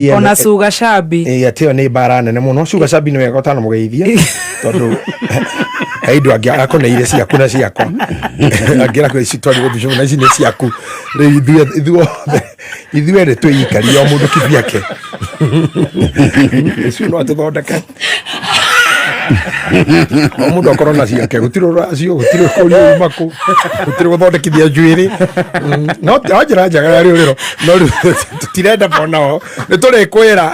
ona Sugar Shabi atio ni bara nene muno. Sugar Shabi ni wega utana mugeithia tondu heindo angia akoneire ciaku na ciakwa angira kwe citwari guthuco na cine ciaku ithuere twikaria o mundu kibiake icio no tuthondeke o mundu akorwo na ciake gutiro racio gutiro kuria maku gutiro guthondekithia njuiri no njira njega rĩurĩro no tutirenda bonao nĩ tũrĩkwĩra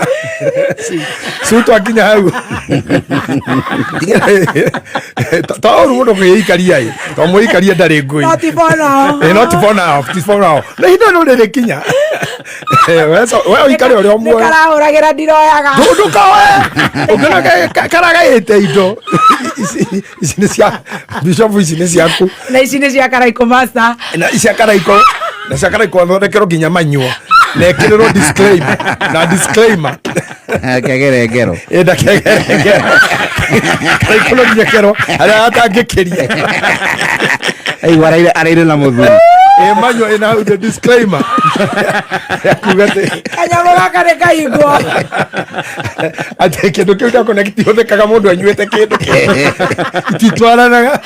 su twakinya hau tauru mundu kwĩikaria to mũikaria ndarĩ ngui no ti bonao na indo no rĩrĩkinya we uikare ũrĩa ũmwe karahũragĩra ndiroyaga ndukawe ũngĩona karagaĩte indo ici nĩ cia Bishop, ici nĩ ciaku na ici nĩ cia Karaiko Master na cia Karaiko thondekerwo nginya manyuo na ĩkĩrĩrwo disclaimer kegerengero Karaiko no nginya kerwo arĩa atangĩkĩria araire na mũthuri manyo ina the disclaimer kanyamũ gaka nĩ kaigwo atĩ kĩndũ kĩu gĩtikahũthĩkaga mũndũ anyuĩte kĩndũ ititwaranaga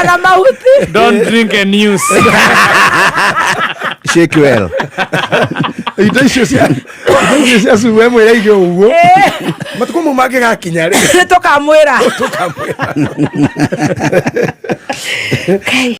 na mahuti. Don't drink and use. Shake well. Indo icio cia suwe mwĩra ũguo matukũ mau mangĩ gakinya rĩ tũkamwĩra